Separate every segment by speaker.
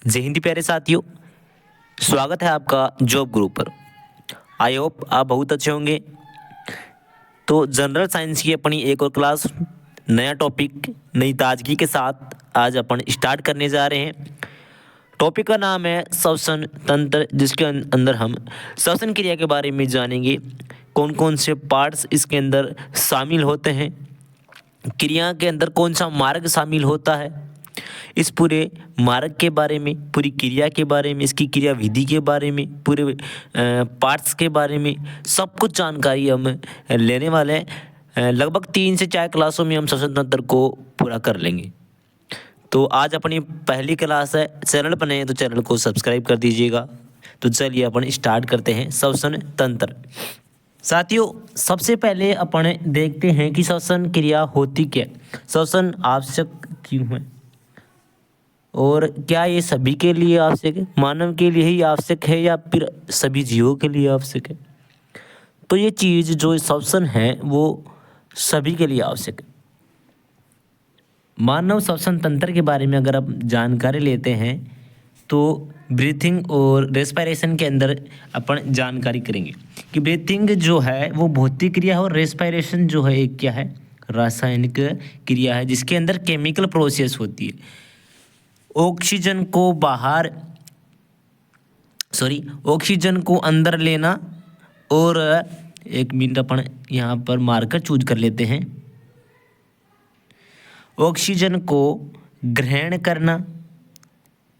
Speaker 1: जय हिंद प्यारे साथियों, स्वागत है आपका जॉब गुरु पर। आई होप आप बहुत अच्छे होंगे। तो जनरल साइंस की अपनी एक और क्लास, नया टॉपिक, नई ताजगी के साथ आज अपन स्टार्ट करने जा रहे हैं। टॉपिक का नाम है श्वसन तंत्र, जिसके अंदर हम श्वसन क्रिया के बारे में जानेंगे। कौन कौन से पार्ट्स इसके अंदर शामिल होते हैं, क्रिया के अंदर कौन सा मार्ग शामिल होता है, इस पूरे मार्ग के बारे में, पूरी क्रिया के बारे में, इसकी क्रिया विधि के बारे में, पूरे पार्ट्स के बारे में सब कुछ जानकारी हम लेने वाले हैं। लगभग 3 से 4 क्लासों में हम श्वसन तंत्र को पूरा कर लेंगे। तो आज अपनी पहली क्लास है। चैनल पर नए हैं तो चैनल को सब्सक्राइब कर दीजिएगा। तो चलिए अपन स्टार्ट करते हैं श्वसन तंत्र। साथियों, सबसे पहले अपन देखते हैं कि श्वसन क्रिया होती क्या, श्वसन आवश्यक क्यों है और क्या ये सभी के लिए आवश्यक है, मानव के लिए ही आवश्यक है या फिर सभी जीवों के लिए आवश्यक है। तो ये चीज़ जो श्वसन है वो सभी के लिए आवश्यक है। मानव श्वसन तंत्र के बारे में अगर आप जानकारी लेते हैं तो ब्रीथिंग और रेस्पिरेशन के अंदर अपन जानकारी करेंगे कि ब्रीथिंग जो है वो भौतिक क्रिया है और रेस्पिरेशन जो है एक क्या है, रासायनिक क्रिया है, जिसके अंदर केमिकल प्रोसेस होती है। ऑक्सीजन को अंदर लेना, और एक मिनट अपन यहाँ पर मार्कर चूज कर लेते हैं। ऑक्सीजन को ग्रहण करना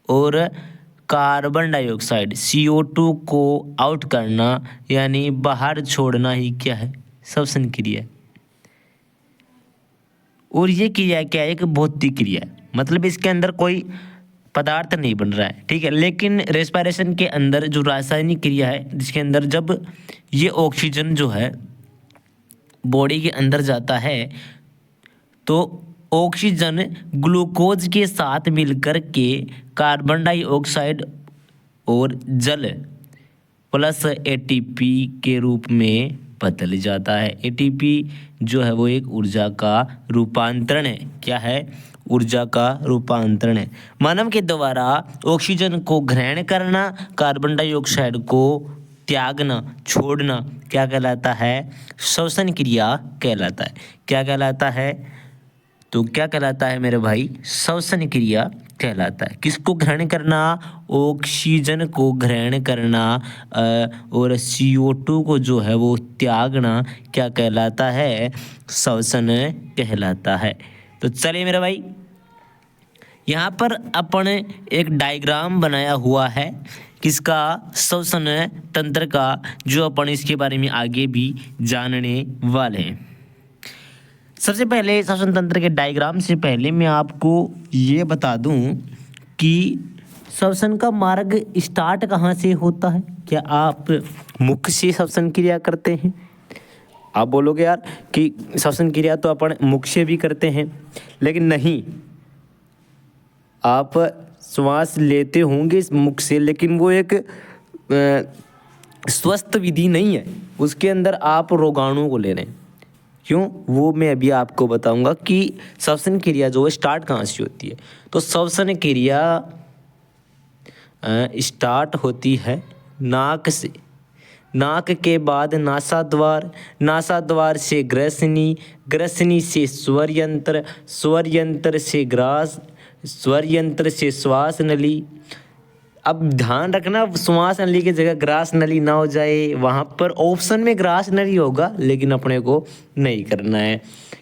Speaker 1: और कार्बन डाइऑक्साइड CO2 को आउट करना, यानी बाहर छोड़ना ही क्या है, श्वसन क्रिया। और ये क्रिया क्या है, एक भौतिक क्रिया है, मतलब इसके अंदर कोई पदार्थ नहीं बन रहा है, ठीक है। लेकिन रेस्पिरेशन के अंदर जो रासायनिक क्रिया है, जिसके अंदर जब ये ऑक्सीजन जो है बॉडी के अंदर जाता है तो ऑक्सीजन ग्लूकोज के साथ मिलकर के कार्बन डाइऑक्साइड और जल प्लस ATP के रूप में बदल जाता है। ATP जो है वो एक ऊर्जा का रूपांतरण है। क्या है? ऊर्जा का रूपांतरण है। मानव के द्वारा ऑक्सीजन को ग्रहण करना, कार्बन डाइऑक्साइड को त्यागना, छोड़ना क्या कहलाता है? श्वसन क्रिया कहलाता है। क्या कहलाता है? तो क्या कहलाता है मेरे भाई? श्वसन क्रिया कहलाता है। किसको ग्रहण करना? ऑक्सीजन को ग्रहण करना और CO2 को जो है वो त्यागना क्या कहलाता है? श्वसन कहलाता है। तो चलिए मेरे भाई, यहाँ पर अपन एक डायग्राम बनाया हुआ है किसका? श्वसन तंत्र का, जो अपन इसके बारे में आगे भी जानने वाले हैं। सबसे पहले श्वसन तंत्र के डायग्राम से पहले मैं आपको ये बता दूं कि श्वसन का मार्ग स्टार्ट कहाँ से होता है। क्या आप मुख से श्वसन क्रिया करते हैं? आप बोलोगे यार कि श्वसन क्रिया तो अपन मुख से भी करते हैं, लेकिन नहीं, आप श्वास लेते होंगे इस मुख से, लेकिन वो एक स्वस्थ विधि नहीं है। उसके अंदर आप रोगाणु को ले रहे हैं। क्यों? वो मैं अभी आपको बताऊंगा कि श्वसन क्रिया जो है स्टार्ट कहाँ से होती है। तो श्वसन क्रिया स्टार्ट होती है नाक से, नाक के बाद नासाद्वार, नासाद्वार से ग्रसनी, ग्रसनी से स्वर यंत्र, स्वर यंत्र से ग्रास, स्वर यंत्र से श्वास नली। अब ध्यान रखना, श्वास नली की जगह ग्रास नली ना हो जाए। वहाँ पर ऑप्शन में ग्रास नली होगा, लेकिन अपने को नहीं करना है,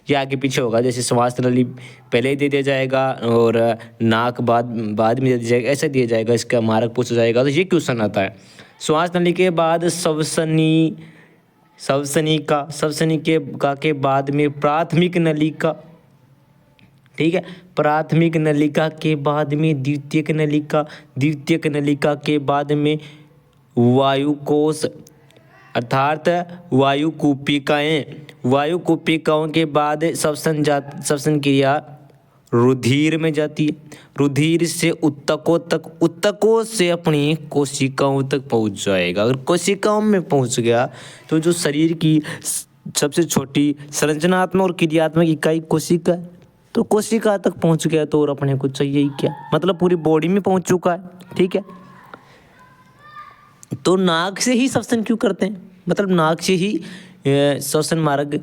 Speaker 1: या आगे पीछे होगा। जैसे श्वास नली पहले दे दिया जाएगा और नाक बाद में दे दिया जाएगा, ऐसा दिया जाएगा, इसका मार्ग पूछा जाएगा। तो ये क्वेश्चन आता है। श्वास नली के बाद श्वसनी, श्वसनी के बाद में प्राथमिक नलिका, ठीक है। प्राथमिक नलिका के बाद में द्वितीयक नलिका, द्वितीयक नलिका के बाद में वायुकोश अर्थात वायुकूपिकाएं, वायुकूपिकाओं के बाद श्वसन क्रिया रुधिर में जाती है। रुधिर से उत्तकों तक, उत्तकों से अपनी कोशिकाओं तक पहुंच जाएगा। अगर कोशिकाओं में पहुंच गया तो जो शरीर की सबसे छोटी संरचनात्मक और क्रियात्मक इकाई कोशिका है, तो कोशिका तक पहुंच गया तो और अपने को चाहिए ही क्या, मतलब पूरी बॉडी में पहुंच चुका है। ठीक है, तो नाक से ही श्वसन क्यों करते हैं, मतलब नाक से ही श्वसन मार्ग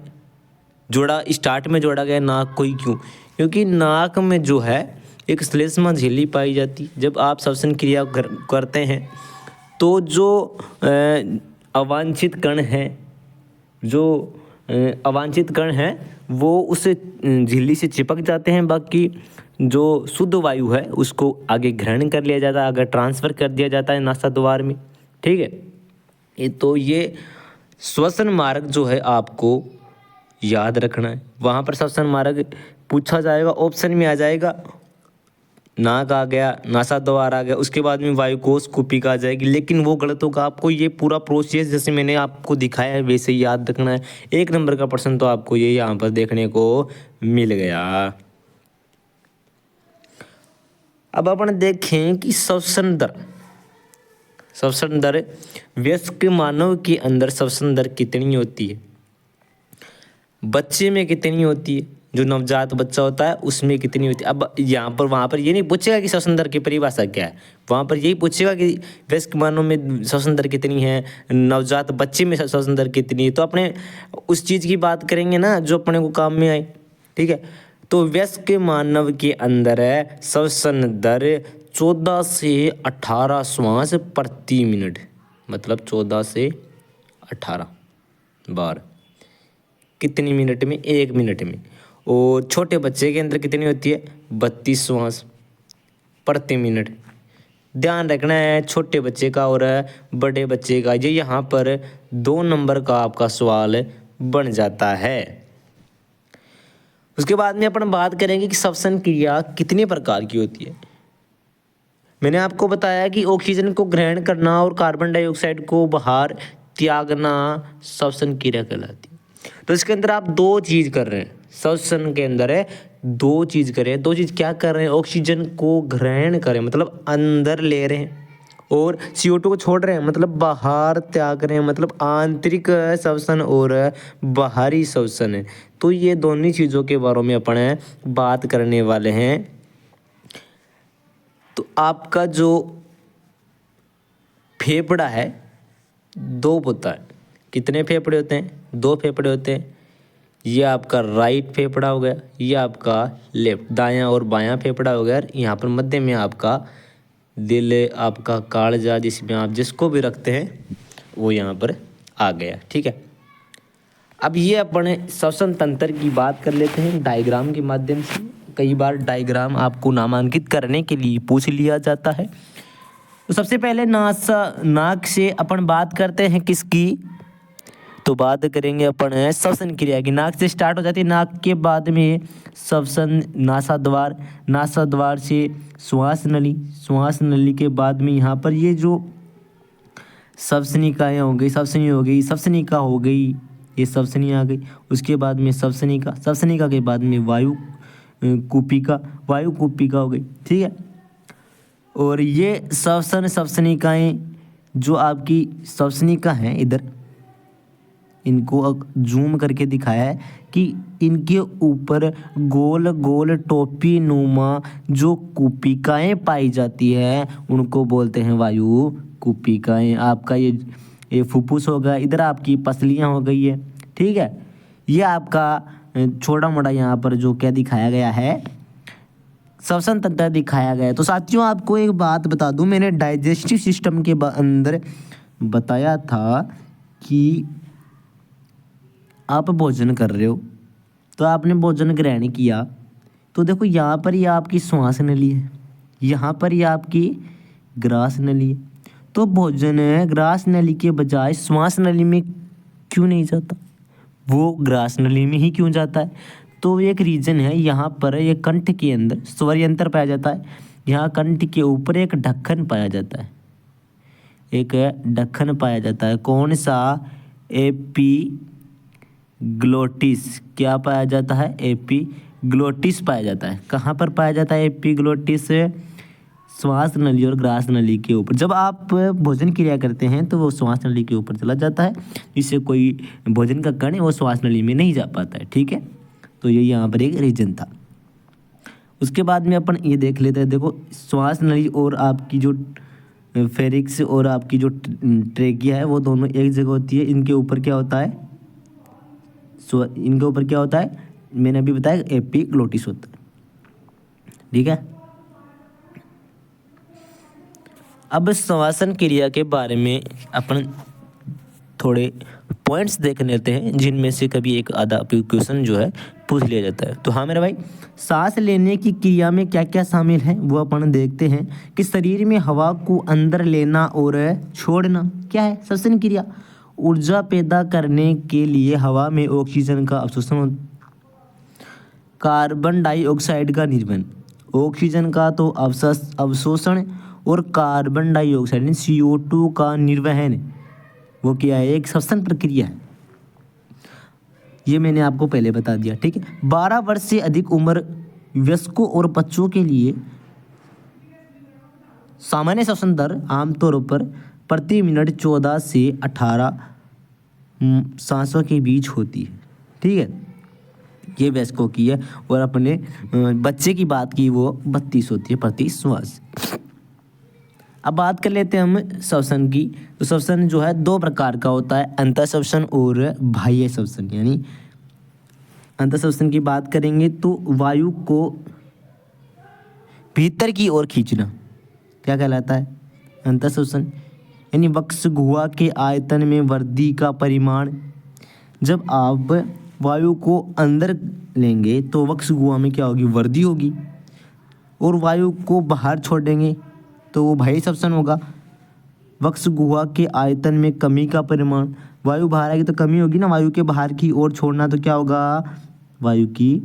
Speaker 1: जोड़ा, स्टार्ट में जोड़ा गया नाक को ही क्यों, क्योंकि नाक में जो है एक श्लेष्मा झिल्ली पाई जाती। जब आप श्वसन क्रिया करते हैं तो जो अवांछित कण है, जो अवांछित कण है वो उस झिल्ली से चिपक जाते हैं, बाकी जो शुद्ध वायु है उसको आगे ग्रहण कर लिया जाता है, आगे ट्रांसफ़र कर दिया जाता है नासा द्वार में। ठीक है, तो ये श्वसन मार्ग जो है आपको याद रखना है। वहाँ पर श्वसन मार्ग पूछा जाएगा, ऑप्शन में आ जाएगा, नाक आ गया, नासा द्वार आ गया, उसके बाद में वायुकोश कुपिका आ जाएगी, लेकिन वो गलत होगा। आपको ये पूरा प्रोसेस जैसे मैंने आपको दिखाया है वैसे ही याद रखना है। 1 नंबर का प्रश्न तो आपको ये यहाँ पर देखने को मिल गया। अब अपन देखें कि श्वसन दर वयस्क मानव के अंदर श्वसन दर कितनी होती है, बच्चे में कितनी होती है, जो नवजात बच्चा होता है उसमें कितनी होती है। अब यहाँ पर वहाँ पर ये नहीं पूछेगा कि श्वसन दर की परिभाषा क्या है, वहाँ पर यही पूछेगा कि वयस्क मानव में श्वसन दर कितनी है, नवजात बच्चे में श्वसन दर कितनी है। तो अपने उस चीज़ की बात करेंगे ना जो अपने को काम में आए। ठीक है, तो वयस्क मानव के अंदर है श्वसन दर 14 से 18 श्वास प्रति मिनट, मतलब 14 से 18 बार कितनी मिनट में, 1 मिनट में। और छोटे बच्चे के अंदर कितनी होती है, 32 श्वास प्रति मिनट। ध्यान रखना है छोटे बच्चे का और बड़े बच्चे का, ये यहाँ पर 2 नंबर का आपका सवाल बन जाता है। उसके बाद में अपन बात करेंगे कि श्वसन क्रिया कितने प्रकार की होती है। मैंने आपको बताया कि ऑक्सीजन को ग्रहण करना और कार्बन डाइऑक्साइड को बाहर त्यागना श्वसन क्रिया कहलाती है। तो इसके अंदर आप 2 चीज़ कर रहे हैं, श्वसन के अंदर है 2 चीज़ कर रहे हैं। 2 चीज़ क्या कर रहे हैं, ऑक्सीजन को ग्रहण करें मतलब अंदर ले रहे हैं, और CO2 को छोड़ रहे हैं मतलब बाहर त्याग रहे हैं, मतलब आंतरिक श्वसन और बाहरी श्वसन है। तो ये दोनों चीज़ों के बारे में अपन बात करने वाले हैं। तो आपका जो फेफड़ा है 2 होता है, कितने फेफड़े होते हैं, 2 फेफड़े होते हैं। ये आपका राइट फेफड़ा हो गया, ये आपका लेफ्ट, दायां और बायां फेफड़ा हो गया। यहाँ पर मध्य में आपका दिल, आपका कालजा, जिसमें आप जिसको भी रखते हैं वो यहाँ पर आ गया। ठीक है, अब ये अपने श्वसन तंत्र की बात कर लेते हैं डायग्राम के माध्यम से। कई बार डायग्राम आपको नामांकित करने के लिए पूछ लिया जाता है। तो सबसे पहले नाक से अपन बात करते हैं किसकी, तो बात करेंगे अपन श्वसन क्रिया की। नाक से स्टार्ट हो जाती है, नाक के बाद में श्वसन नासा द्वार, नासा द्वार से श्वास नली, श्वास नली के बाद में यहाँ पर ये जो श्वसनिकाएँ हो गई, श्वसनी हो गई, श्वसनिका हो गई, ये श्वसनी आ गई। उसके बाद में श्वसनिका, श्वसनिका के बाद में वायु कूपिका, वायु कूपिका हो गई। ठीक है, और ये श्वसनिकाएँ जो आपकी श्वसनिका हैं, इधर इनको जूम करके दिखाया है कि इनके ऊपर गोल गोल टोपी नुमा जो कूपिकाएँ पाई जाती है उनको बोलते हैं वायु कूपिकाएँ। आपका ये फुफ्फुस होगा, इधर आपकी पसलियाँ हो गई है। ठीक है, ये आपका छोटा मोटा यहाँ पर जो क्या दिखाया गया है, श्वसन तंत्र दिखाया गया है। तो साथियों आपको एक बात बता दूं, मैंने डाइजेस्टिव सिस्टम के अंदर बताया था कि आप भोजन कर रहे हो, तो आपने भोजन ग्रहण किया, तो देखो यहाँ पर ये आपकी श्वास नली है, यहाँ पर ये आपकी ग्रास नली है। तो भोजन ग्रास नली के बजाय श्वास नली में क्यों नहीं जाता, वो ग्रास नली में ही क्यों जाता है? तो एक रीज़न है, यहाँ पर ये कंठ के अंदर स्वर यंत्र पाया जाता है। यहाँ कंठ के ऊपर एक ढक्कन पाया जाता है, एक ढक्कन पाया जाता है। कौन सा? एपीग्लोटिस। क्या पाया जाता है? एपीग्लोटिस पाया जाता है। कहाँ पर पाया जाता है एपीग्लोटिस? श्वास नली और ग्रास नली के ऊपर। जब आप भोजन क्रिया करते हैं तो वो श्वास नली के ऊपर चला जाता है, जिससे कोई भोजन का कण है वो श्वास नली में नहीं जा पाता है। ठीक है, तो ये यहाँ पर एक रीजन था। उसके बाद में अपन ये देख लेते हैं, देखो श्वास नली और आपकी जो फेरिक्स और आपकी जो ट्रेकिया है वो दोनों एक जगह होती है। इनके ऊपर क्या होता है, इनके ऊपर क्या होता है, मैंने अभी बताया एपिग्लोटिस होता है, ठीक है। अब श्वसन क्रिया के बारे में अपन थोड़े पॉइंट्स देख लेते हैं जिनमें से कभी एक आधा क्वेश्चन जो है पूछ लिया जाता है। तो हाँ मेरे भाई, सांस लेने की क्रिया में क्या क्या शामिल है वो अपन देखते हैं कि शरीर में हवा को अंदर लेना और छोड़ना क्या है श्वसन क्रिया। ऊर्जा पैदा करने के लिए हवा में ऑक्सीजन का अवशोषण, कार्बन डाइऑक्साइड का निर्वहन, ऑक्सीजन का तो अवशोषण और कार्बन डाइऑक्साइड CO2 का निर्वहन, वो क्या है, एक श्वसन प्रक्रिया है। ये मैंने आपको पहले बता दिया, ठीक है। 12 वर्ष से अधिक उम्र वयस्कों और बच्चों के लिए सामान्य श्वसन दर आमतौर पर प्रति मिनट 14 से 18 सांसों के बीच होती है, ठीक है। ये वयस्कों की है, और अपने बच्चे की बात की वो 32 होती है प्रति श्वास। अब बात कर लेते हैं हम श्वसन की। तो श्वसन जो है 2 प्रकार का होता है, अंतः श्वसन और बाह्य श्वसन। यानी अंतः श्वसन की बात करेंगे तो वायु को भीतर की ओर खींचना क्या कहलाता है, अंतः श्वसन। यानी वक्ष गुहा के आयतन में वृद्धि का परिमाण, जब आप वायु को अंदर लेंगे तो वक्ष गुहा में क्या होगी, वृद्धि होगी, और वायु को बाहर छोड़ेंगे तो वो बाह्य श्वसन होगा। वक्ष गुहा के आयतन में कमी का परिमाण, वायु बाहर आएगी तो कमी होगी ना, वायु के बाहर की ओर छोड़ना तो क्या होगा, वायु की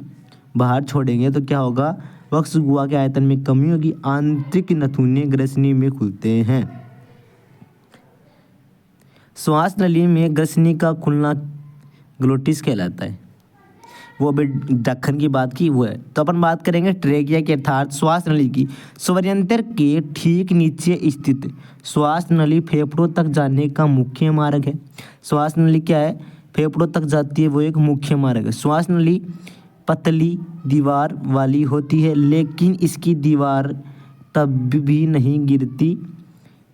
Speaker 1: बाहर छोड़ेंगे तो क्या होगा, वक्ष गुहा के आयतन में कमी होगी। आंतरिक नथुने ग्रसनी में खुलते हैं। श्वास नली में ग्रसनी का खुलना ग्लोटिस कहलाता है। वो अभी ढक्कन की बात की वो है। तो अपन बात करेंगे ट्रेकिया की, अर्थात श्वास नली की। स्वरयंत्र के ठीक नीचे स्थित श्वास नली फेफड़ों तक जाने का मुख्य मार्ग है। श्वास नली क्या है, फेफड़ों तक जाती है, वो एक मुख्य मार्ग है। श्वास नली पतली दीवार वाली होती है, लेकिन इसकी दीवार तब भी नहीं गिरती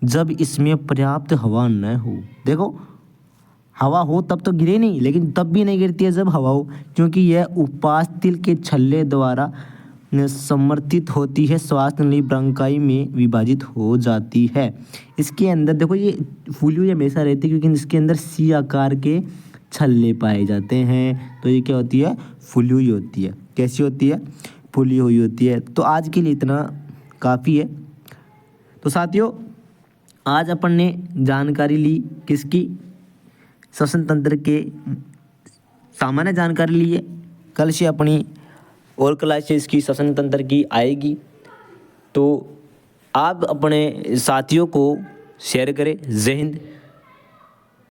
Speaker 1: जब इसमें पर्याप्त हवा न हो। देखो हवा हो तब तो गिरे नहीं, लेकिन तब भी नहीं गिरती है जब हवा हो, क्योंकि यह उपास्थल के छल्ले द्वारा समर्थित होती है। श्वास नली ब्रंकाई में विभाजित हो जाती है। इसके अंदर देखो ये फूली हुई हमेशा रहती है, क्योंकि इसके अंदर सी आकार के छल्ले पाए जाते हैं। तो ये क्या होती है, फूली हुई होती है। कैसी होती है, फूली हुई होती है। तो आज के लिए इतना काफ़ी है। तो साथियों आज अपन ने जानकारी ली किसकी, श्वसन तंत्र के सामान्य जानकारी ली है। कल से अपनी और क्लासेस की श्वसन तंत्र की आएगी, तो आप अपने साथियों को शेयर करें। जय हिंद।